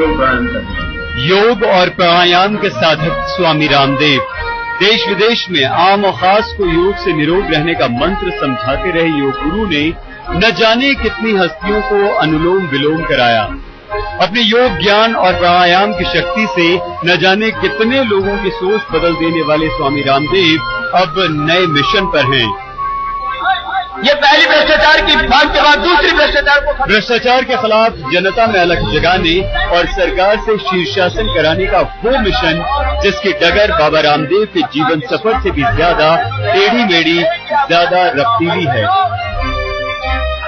लोग प्राणायाम करते हैं। योग और प्राणायाम के साधक स्वामी रामदेव देश विदेश में आम और खास को योग से निरोग रहने का मंत्र समझाते रहे योग गुरु ने न जाने कितनी हस्तियों को अनुलोम विलोम कराया। अपने योग ज्ञान और प्राणायाम की शक्ति से न जाने कितने लोगों की सोच बदल देने वाले स्वामी रामदेव अब नए मिशन पर हैं। ये पहली भ्रष्टाचार की मांग के बाद दूसरी भ्रष्टाचार के खिलाफ जनता में अलग जगाने और सरकार से शीर्षासन कराने का वो मिशन जिसकी डगर बाबा रामदेव के जीवन सफर से भी ज्यादा टेढ़ी मेढ़ी, ज्यादा रफ्तीली है।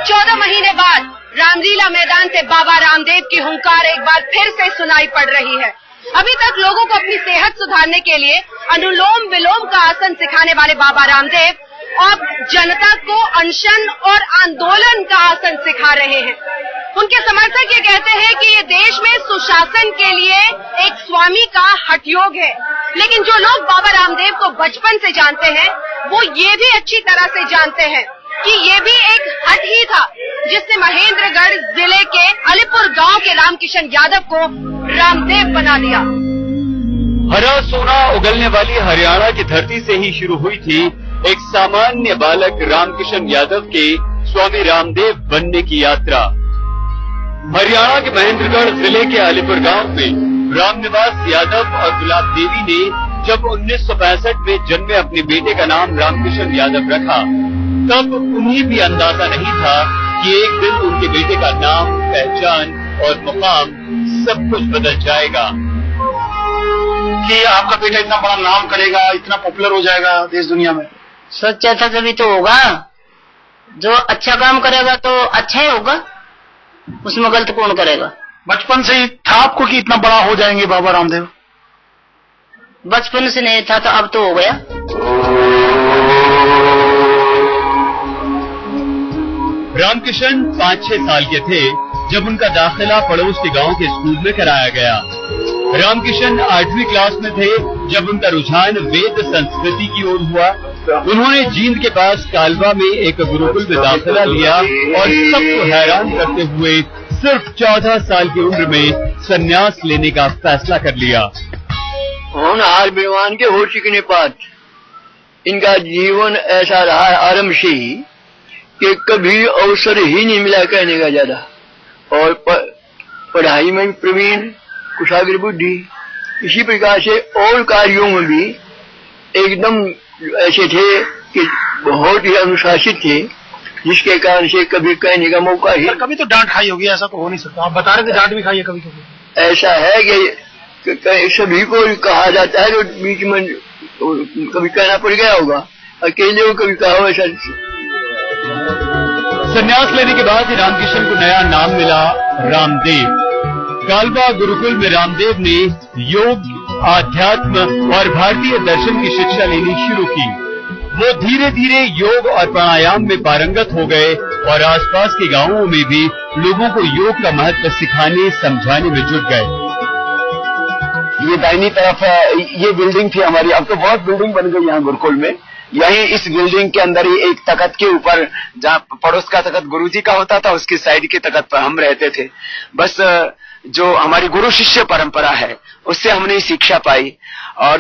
14 महीने बाद रामलीला मैदान से बाबा रामदेव की हुंकार एक बार फिर से सुनाई पड़ रही है। अभी तक लोगों को अपनी सेहत सुधारने के लिए अनुलोम विलोम का आसन सिखाने वाले बाबा रामदेव अब जनता को अनशन और आंदोलन का आसन सिखा रहे हैं। उनके समर्थक ये कहते हैं कि ये देश में सुशासन के लिए एक स्वामी का हठयोग है, लेकिन जो लोग बाबा रामदेव को बचपन से जानते हैं वो ये भी अच्छी तरह से जानते हैं कि ये भी एक हट ही था जिसने महेंद्रगढ़ जिले के अलीपुर गांव के रामकिशन यादव को रामदेव बना दिया। हरा सोना उगलने वाली हरियाणा की धरती से ही शुरू हुई थी एक सामान्य बालक रामकिशन यादव के स्वामी रामदेव बनने की यात्रा। हरियाणा के महेंद्रगढ़ जिले के अलीपुर गांव में रामनिवास यादव और गुलाब देवी ने जब 1965 में जन्मे अपने बेटे का नाम रामकिशन यादव रखा, तब उन्हें भी अंदाजा नहीं था कि एक दिन उनके बेटे का नाम, पहचान और मुकाम सब कुछ बदल जाएगा। कि आपका बेटा इतना बड़ा नाम करेगा, इतना पॉपुलर हो जाएगा देश दुनिया में। सोचा था तभी तो होगा। जो अच्छा काम करेगा तो अच्छा ही होगा, उसमें गलत कौन करेगा। बचपन से ही था आपको कि इतना बड़ा हो जाएंगे बाबा रामदेव? बचपन से नहीं था तो अब तो हो गया। रामकिशन 5-6 साल के थे जब उनका दाखिला पड़ोस के गांव के स्कूल में कराया गया। रामकिशन 8वीं क्लास में थे जब उनका रुझान वेद संस्कृति की ओर हुआ। उन्होंने जींद के पास कालवा में एक गुरुकुल में दाखिला लिया और सबको हैरान करते हुए सिर्फ 14 साल की उम्र में संन्यास लेने का फैसला कर लिया। होनहार विद्वान के हो चुकने पात इनका जीवन ऐसा रहा आरंभ से ही कि कभी अवसर ही नहीं मिला कहने का ज्यादा, और पढ़ाई में भी प्रवीण, कुशाग्र बुद्धि, इसी प्रकार से और कार्यों में भी एकदम ऐसे थे कि बहुत ही अनुशासित थे, जिसके कारण से कभी कहने का मौका ही। कभी तो डांट खाई होगी, ऐसा तो हो नहीं सकता। आप बता रहे थे डांट भी खाई है कभी कभी। ऐसा है कि सभी को कहा जाता है, तो बीच में कभी कहना पड़ गया होगा, अकेले को कभी कहा हो। ऐसा संन्यास लेने के बाद रामकिशन को नया नाम मिला रामदेव। कालवा गुरुकुल में रामदेव ने योग, आध्यात्म और भारतीय दर्शन की शिक्षा लेनी शुरू की। वो धीरे धीरे योग और प्राणायाम में पारंगत हो गए और आसपास के गांवों में भी लोगों को योग का महत्व सिखाने समझाने में जुट गए। ये दाहिनी तरफ ये बिल्डिंग थी हमारी, अब तो बहुत बिल्डिंग बन गई यहाँ गुरुकुल में। यही इस बिल्डिंग के अंदर ही एक तख्त के ऊपर, जहाँ पड़ोस का तख्त गुरुजी का होता था, उसकी साइड के तख्त पर हम रहते थे। बस जो हमारी गुरु शिष्य परंपरा है उससे हमने शिक्षा पाई, और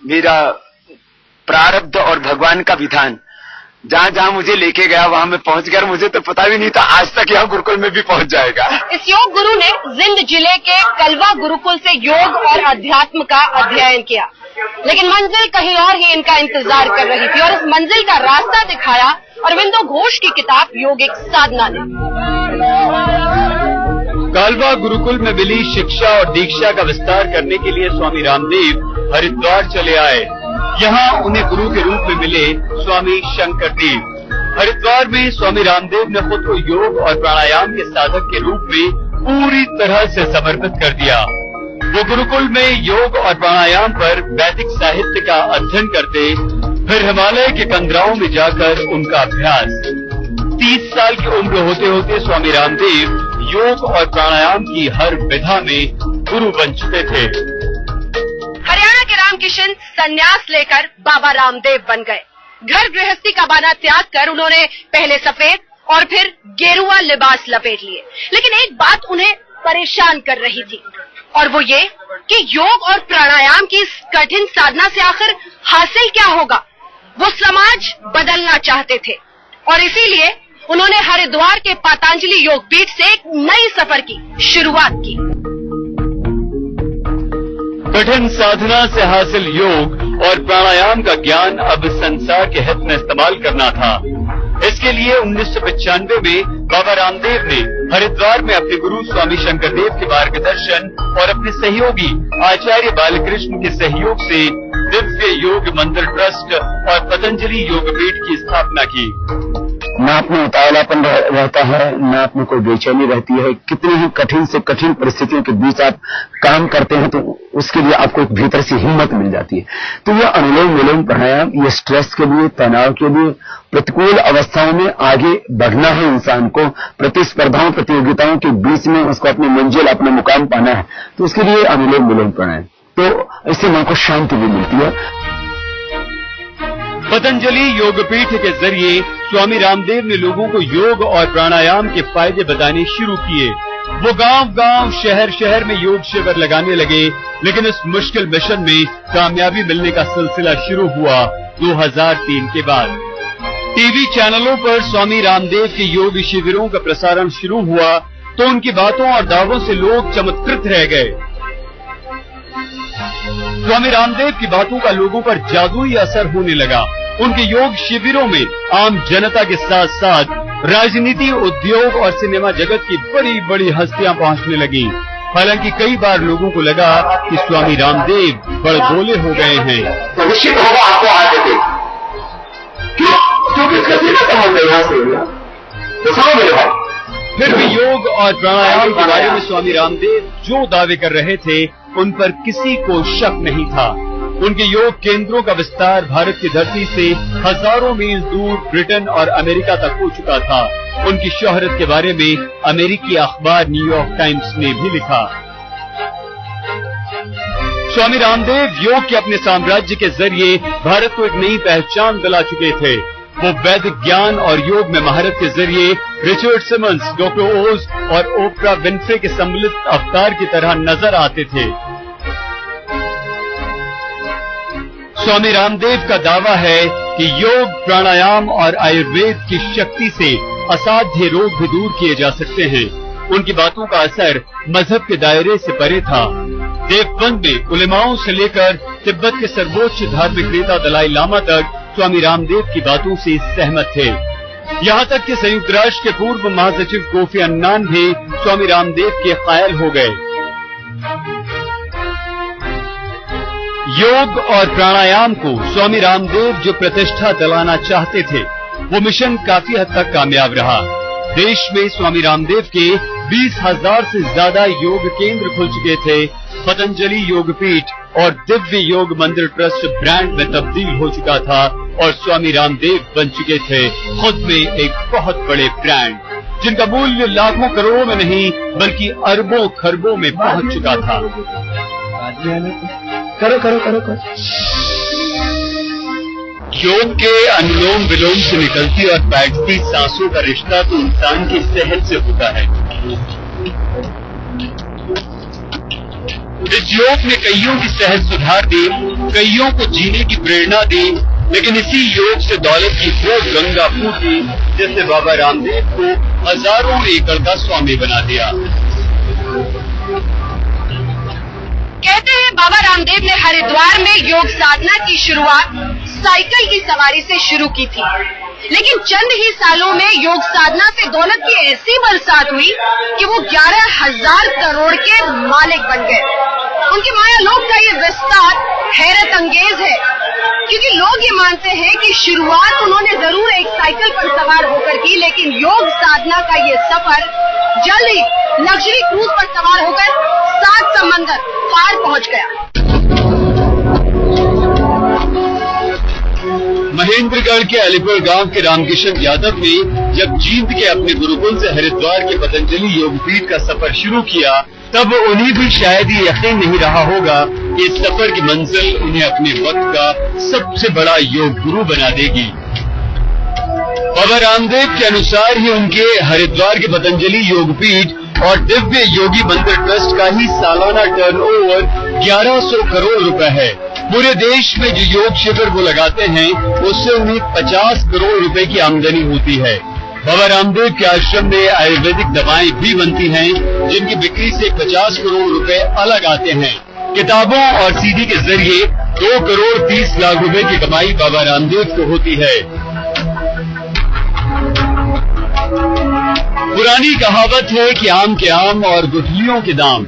मेरा प्रारब्ध और भगवान का विधान जहाँ जहाँ मुझे लेके गया वहाँ मैं पहुँच गया। मुझे तो पता भी नहीं था आज तक यहाँ गुरुकुल में भी पहुँच जाएगा। इस योग गुरु ने जिंद जिले के कलवा गुरुकुल से योग और अध्यात्म का अध्ययन किया, लेकिन मंजिल कहीं और ही इनका इंतजार कर रही थी, और इस मंजिल का रास्ता दिखाया अरविंदो घोष की किताब योगिक साधना ने। कालवा गुरुकुल में मिली शिक्षा और दीक्षा का विस्तार करने के लिए स्वामी रामदेव हरिद्वार चले आए। यहाँ उन्हें गुरु के रूप में मिले स्वामी शंकर देव। हरिद्वार में स्वामी रामदेव ने खुद को योग और प्राणायाम के साधक के रूप में पूरी तरह से समर्पित कर दिया। वो गुरुकुल में योग और प्राणायाम पर वैदिक साहित्य का अध्ययन करते, फिर हिमालय के कंदराओं में जाकर उनका अभ्यास। 30 साल की उम्र होते होते स्वामी रामदेव योग और प्राणायाम की हर विधा में गुरु बन चुके थे। हरियाणा के रामकिशन संन्यास लेकर बाबा रामदेव बन गए। घर गृहस्थी का बाना त्याग कर उन्होंने पहले सफेद और फिर गेरुआ लिबास लपेट लिए, लेकिन एक बात उन्हें परेशान कर रही थी, और वो ये कि योग और प्राणायाम की इस कठिन साधना से आखिर हासिल क्या होगा। वो समाज बदलना चाहते थे और इसीलिए उन्होंने हरिद्वार के पतंजलि योग पीठ से एक नई सफर की शुरुआत की। कठिन साधना से हासिल योग और प्राणायाम का ज्ञान अब संसार के हित में इस्तेमाल करना था। इसके लिए 1995 में बाबा रामदेव ने हरिद्वार में अपने गुरु स्वामी शंकरदेव के मार्गदर्शन और अपने सहयोगी आचार्य बालकृष्ण के सहयोग से दिव्य योग मंदिर ट्रस्ट और पतंजलि योग पीठ की स्थापना की। न अपने उतावलापन रहता है, न अपने कोई बेचैनी रहती है। कितनी ही कठिन से कठिन परिस्थितियों के बीच आप काम करते हैं तो उसके लिए आपको एक भीतर से हिम्मत मिल जाती है। तो यह अनुलोम विलोम प्राणायाम, ये स्ट्रेस के लिए, तनाव के लिए, प्रतिकूल अवस्थाओं में आगे बढ़ना है इंसान को, प्रतिस्पर्धाओं प्रतियोगिताओं के बीच में उसको अपनी मंजिल, अपना मुकाम पाना है, तो उसके लिए अनुलोम विलोम प्राणायाम, तो इससे मन को शांति भी मिलती है। पतंजलि योगपीठ के जरिए स्वामी रामदेव ने लोगों को योग और प्राणायाम के फायदे बताने शुरू किए। वो गांव-गांव, शहर-शहर में योग शिविर लगाने लगे, लेकिन इस मुश्किल मिशन में कामयाबी मिलने का सिलसिला शुरू हुआ 2003 के बाद। टीवी चैनलों पर स्वामी रामदेव के योग शिविरों का प्रसारण शुरू हुआ तो उनकी बातों और दावों से लोग चमत्कृत रह गए। स्वामी रामदेव की बातों का लोगों पर जादुई असर होने लगा। उनके योग शिविरों में आम जनता के साथ साथ राजनीति, उद्योग और सिनेमा जगत की बड़ी बड़ी हस्तियां पहुंचने लगी। हालांकि कई बार लोगों को लगा कि स्वामी रामदेव बड़बोले हो गए हैं। निश्चित होगा आपको आते थे, क्योंकि फिर भी योग और प्राणायाम के बारे में स्वामी रामदेव जो दावे कर रहे थे उन पर किसी को शक नहीं था। उनके योग केंद्रों का विस्तार भारत की धरती से हजारों मील दूर ब्रिटेन और अमेरिका तक हो चुका था। उनकी शोहरत के बारे में अमेरिकी अखबार न्यूयॉर्क टाइम्स ने भी लिखा। स्वामी रामदेव योग के अपने साम्राज्य के जरिए भारत को एक नई पहचान दिला चुके थे। वो वैदिक ज्ञान और योग में महारत के जरिए रिचर्ड सिमंस, डॉक्टर ओज और ओप्रा विन्फ्रे के सम्मिलित अवतार की तरह नजर आते थे। स्वामी रामदेव का दावा है कि योग, प्राणायाम और आयुर्वेद की शक्ति से असाध्य रोग भी दूर किए जा सकते हैं। उनकी बातों का असर मजहब के दायरे से परे था। देवबंद में उलेमाओं से लेकर तिब्बत के सर्वोच्च धार्मिक नेता दलाई लामा तक स्वामी रामदेव की बातों से सहमत थे। यहाँ तक कि संयुक्त राष्ट्र के पूर्व महासचिव कोफी अन्नान भी स्वामी रामदेव के कायल हो गए। योग और प्राणायाम को स्वामी रामदेव जो प्रतिष्ठा दिलाना चाहते थे, वो मिशन काफी हद तक कामयाब रहा। देश में स्वामी रामदेव के 20,000 से ज्यादा योग केंद्र खुल चुके थे। पतंजलि योगपीठ और दिव्य योग मंदिर ट्रस्ट ब्रांड में तब्दील हो चुका था और स्वामी रामदेव बन चुके थे खुद में एक बहुत बड़े ब्रांड, जिनका मूल्य लाखों करोड़ों में नहीं बल्कि अरबों खरबों में पहुंच चुका था। करो। योग के अनुलोम विलोम से निकलती और बैठती सांसों का रिश्ता तो इंसान की सेहत से होता है। इस योग ने कईयों की सेहत सुधार दी, कईयों को जीने की प्रेरणा दी, लेकिन इसी योग से दौलत की वो गंगा फूटी जिसने बाबा रामदेव को हजारों एकड़ का स्वामी बना दिया। कहते हैं बाबा रामदेव ने हरिद्वार में योग साधना की शुरुआत साइकिल की सवारी से शुरू की थी, लेकिन चंद ही सालों में योग साधना से दौलत की ऐसी बरसात हुई कि वो 11,000 करोड़ के मालिक बन गए। उनके माया लोक का ये विस्तार हैरत अंगेज है, क्योंकि लोग ये मानते हैं कि शुरुआत उन्होंने जरूर एक साइकिल पर सवार होकर की, लेकिन योग साधना का ये सफर जल्द ही लग्जरी क्रूज पर सवार होकर 7 समंदर पार पहुंच गया। महेंद्रगढ़ के अलीपुर गांव के रामकिशन यादव ने जब जींद के अपने गुरुकुल से हरिद्वार के पतंजलि योगपीठ का सफर शुरू किया, तब उन्हें भी शायद ये यकीन नहीं रहा होगा कि इस सफर की मंजिल उन्हें अपने वक्त का सबसे बड़ा योग गुरु बना देगी। बाबा रामदेव के अनुसार ही उनके हरिद्वार के पतंजलि योगपीठ और दिव्य योगी मंदिर ट्रस्ट का ही सालाना टर्नओवर 1100 करोड़ रुपए है। पूरे देश में जो योग शिविर वो लगाते हैं उससे उन्हें 50 करोड़ रुपए की आमदनी होती है। बाबा रामदेव के आश्रम में आयुर्वेदिक दवाएं भी बनती हैं जिनकी बिक्री से 50 करोड़ रुपए अलग आते हैं। किताबों और सीडी के जरिए 2 करोड़ 30 लाख रुपए की कमाई बाबा रामदेव को होती है। पुरानी कहावत है कि आम के आम और गुठलियों के दाम।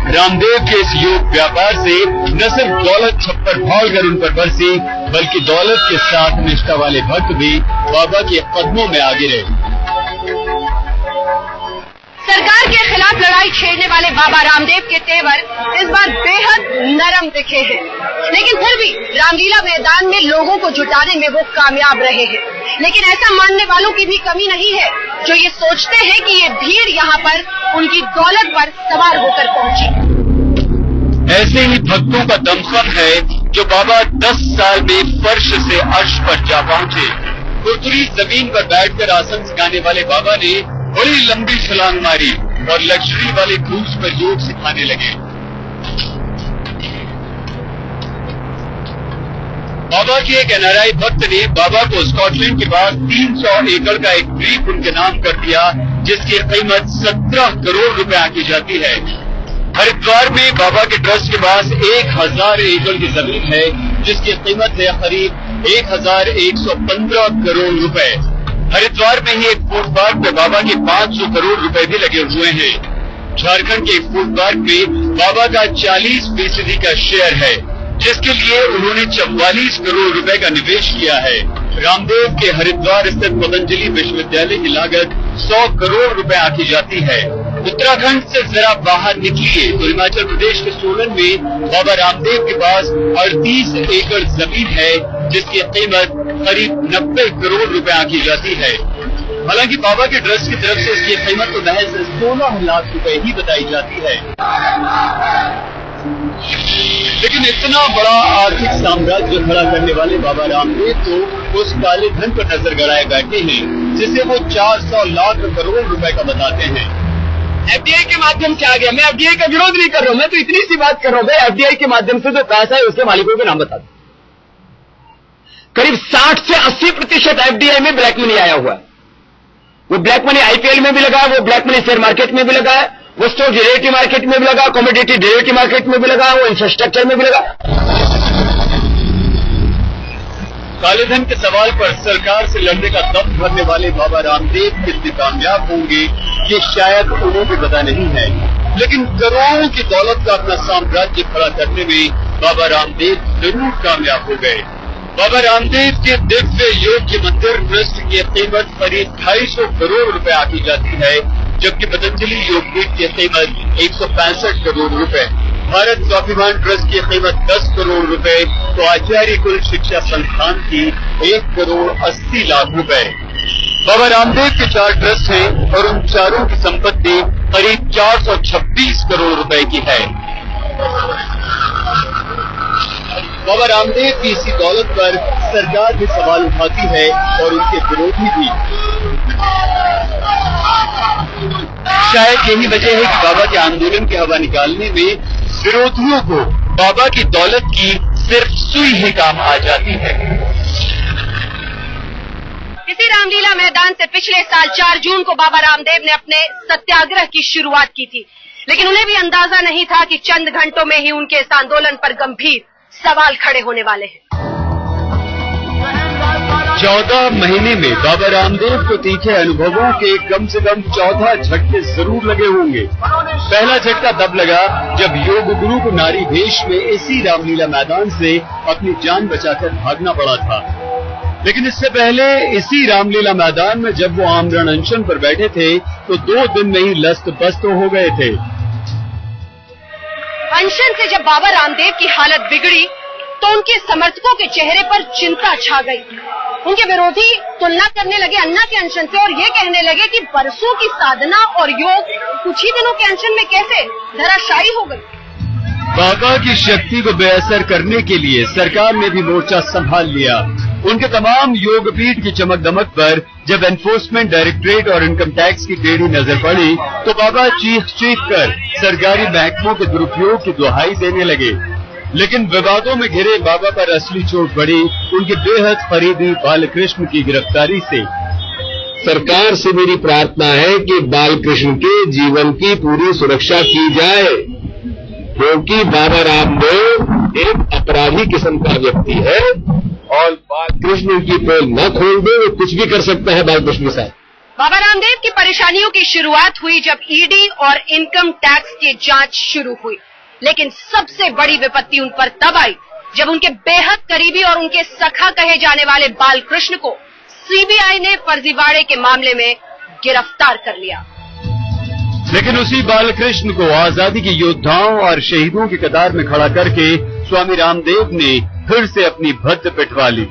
रामदेव के इस योग व्यापार से न सिर्फ दौलत छप्पर फाड़ कर उन पर बरसी, बल्कि दौलत के साथ निष्ठा वाले भक्त भी बाबा के कदमों में आगे रहे। सरकार के खिलाफ लड़ाई छेड़ने वाले बाबा रामदेव के तेवर इस बार बेहद नरम दिखे हैं, लेकिन फिर भी रामलीला मैदान में लोगों को जुटाने में वो कामयाब रहे हैं। लेकिन ऐसा मानने वालों की भी कमी नहीं है जो ये सोचते हैं कि ये भीड़ यहाँ पर उनकी दौलत पर सवार होकर पहुंची। ऐसे ही भक्तों का दमखम है जो बाबा 10 साल में फर्श से अर्श पर जा पहुंचे। खुरदुरी जमीन पर बैठकर आसन सिखाने वाले बाबा ने बड़ी लंबी छलांग मारी और लग्जरी वाले क्रूज पर योग सिखाने लगे। बाबा के एक एनआरआई भक्त ने बाबा को स्कॉटलैंड के पास 300 एकड़ का एक द्वीप उनके नाम कर दिया, जिसकी कीमत 17 करोड़ रुपए आंकी जाती है। हरिद्वार में बाबा के ट्रस्ट के पास 1000 एकड़ की जमीन है, जिसकी कीमत है करीब 1115 करोड़ रुपए। हरिद्वार में ही एक फूड पार्क पे बाबा के 500 करोड़ रुपए भी लगे हुए हैं। झारखंड के एक फूड पार्क में बाबा का 40% का शेयर है, जिसके लिए उन्होंने 44 करोड़ रुपए का निवेश किया है। रामदेव के हरिद्वार स्थित पतंजलि विश्वविद्यालय की लागत 100 करोड़ रुपए आंकी जाती है। उत्तराखंड से जरा बाहर निकलिए तो हिमाचल प्रदेश के सोलन में बाबा रामदेव के पास 38 एकड़ जमीन है, जिसकी कीमत करीब 90 करोड़ रुपए आंकी जाती है। हालांकि बाबा के ट्रस्ट की तरफ से इसकी कीमत तो महज 16 लाख रुपए ही बताई जाती है। लेकिन इतना बड़ा आर्थिक साम्राज्य खड़ा करने वाले बाबा रामदेव तो उस काले धन पर नजर गड़ाए बैठे हैं जिसे वो 400 लाख करोड़ रुपए का बताते हैं। एफडीआई के माध्यम से आ गया। मैं एफडीआई का विरोध नहीं कर रहा हूं, मैं तो इतनी सी बात कर रहा हूं, एफडीआई के माध्यम से जो पैसा है उसके मालिकों के नाम बता दो। करीब 60 से 80% एफडीआई में ब्लैक मनी आया हुआ है। वो ब्लैक मनी आईपीएल में भी लगा है, वो ब्लैक मनी शेयर मार्केट में भी लगा है, वो स्टॉक डेरिवेटिव मार्केट में भी लगा, कमोडिटी डेरिवेटिव मार्केट में भी लगा, वो इंफ्रास्ट्रक्चर में भी लगा। कालेधन के सवाल पर सरकार से लड़ने का दम भरने वाले बाबा रामदेव कितने कामयाब होंगे ये शायद उन्हें भी पता नहीं है, लेकिन करोड़ों की दौलत का अपना साम्राज्य खड़ा करने में बाबा रामदेव जरूर कामयाब हो गए। बाबा रामदेव के दिव्य योग के मंदिर ट्रस्ट की कीमत करीब 250 करोड़ रुपए आंकी जाती है, जबकि पतंजलि योगपीठ की कीमत 165 करोड़ रुपए। भारत स्वाभिमान ट्रस्ट की कीमत 10 करोड़ रुपए तो आचार्य कुल शिक्षा संस्थान की 1 करोड़ 80 लाख रुपए। बाबा रामदेव के 4 ट्रस्ट हैं और उन चारों की संपत्ति करीब 426 करोड़ रुपए की है। बाबा रामदेव की इसी दौलत पर सरकार भी सवाल उठाती है और उनके विरोधी भी। शायद यही वजह है कि बाबा के आंदोलन की हवा निकालने में विरोधियों को बाबा की दौलत की सिर्फ सुई ही काम आ जाती है। इसी रामलीला मैदान से पिछले साल 4 जून को बाबा रामदेव ने अपने सत्याग्रह की शुरुआत की थी, लेकिन उन्हें भी अंदाजा नहीं था कि चंद घंटों में ही उनके इस आंदोलन पर गंभीर सवाल खड़े होने वाले हैं। 14 महीने में बाबा रामदेव को तीखे अनुभवों के कम से कम 14 झटके जरूर लगे होंगे। पहला झटका तब लगा जब योग गुरु को नारी भेष में इसी रामलीला मैदान से अपनी जान बचाकर भागना पड़ा था। लेकिन इससे पहले इसी रामलीला मैदान में जब वो आमरण अनशन पर बैठे थे तो 2 दिन में ही लस्त पस्त हो गए थे। अनशन से जब बाबा रामदेव की हालत बिगड़ी तो उनके समर्थकों के चेहरे पर चिंता छा गई। उनके विरोधी तुलना करने लगे अन्ना के अनशन से और ये कहने लगे कि बरसों की साधना और योग कुछ ही दिनों के अनशन में कैसे धराशायी हो गई। बाबा की शक्ति को बेअसर करने के लिए सरकार ने भी मोर्चा संभाल लिया। उनके तमाम योगपीठ की चमक दमक पर जब एनफोर्समेंट डायरेक्टरेट और इनकम टैक्स की टेढ़ी नजर पड़ी तो बाबा चीख कर सरकारी महकमों के दुरुपयोग की दुहाई देने लगे। लेकिन विवादों में घिरे बाबा पर असली चोट पड़ी उनके बेहद करीबी बालकृष्ण की गिरफ्तारी से। सरकार से मेरी प्रार्थना है कि बालकृष्ण के जीवन की पूरी सुरक्षा की जाए, क्योंकि बाबा रामदेव एक अपराधी किस्म का व्यक्ति है और बालकृष्ण की पोल न खोल दे, वो कुछ भी कर सकता है बालकृष्ण के साथ। बाबा रामदेव की परेशानियों की शुरुआत हुई जब ईडी और इनकम टैक्स की जांच शुरू हुई, लेकिन सबसे बड़ी विपत्ति उन पर तब आई जब उनके बेहद करीबी और उनके सखा कहे जाने वाले बालकृष्ण को सीबीआई ने फर्जीवाड़े के मामले में गिरफ्तार कर लिया। लेकिन उसी बालकृष्ण को आजादी के योद्धाओं और शहीदों की कतार में खड़ा करके स्वामी रामदेव ने फिर से अपनी भद्द पिटवा ली।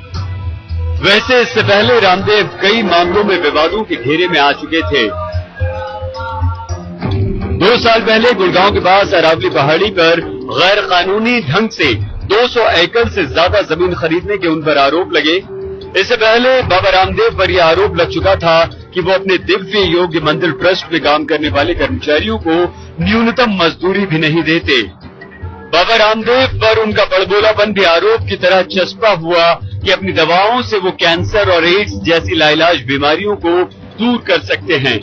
वैसे इससे पहले रामदेव कई मामलों में विवादों के घेरे में आ चुके थे। 2 साल पहले गुड़गांव के पास अरावली पहाड़ी पर गैर कानूनी ढंग से 200 एकड़ से ज्यादा जमीन खरीदने के उन पर आरोप लगे। इससे पहले बाबा रामदेव पर यह आरोप लग चुका था कि वो अपने दिव्य योग्य मंदिर ट्रस्ट में काम करने वाले कर्मचारियों को न्यूनतम मजदूरी भी नहीं देते। बाबा रामदेव पर उनका बड़बोलापन भी आरोप की तरह चस्पा हुआ कि अपनी दवाओं से वो कैंसर और एड्स जैसी लाइलाज बीमारियों को दूर कर सकते हैं।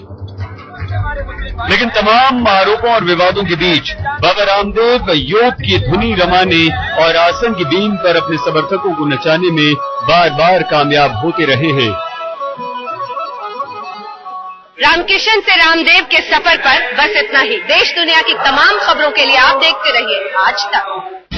लेकिन तमाम आरोपों और विवादों के बीच बाबा रामदेव योग की धुनी रमाने और आसन की बीन पर अपने समर्थकों को नचाने में बार बार कामयाब होते रहे हैं। रामकिशन से रामदेव के सफर पर बस इतना ही। देश दुनिया की तमाम खबरों के लिए आप देखते रहिए आज तक।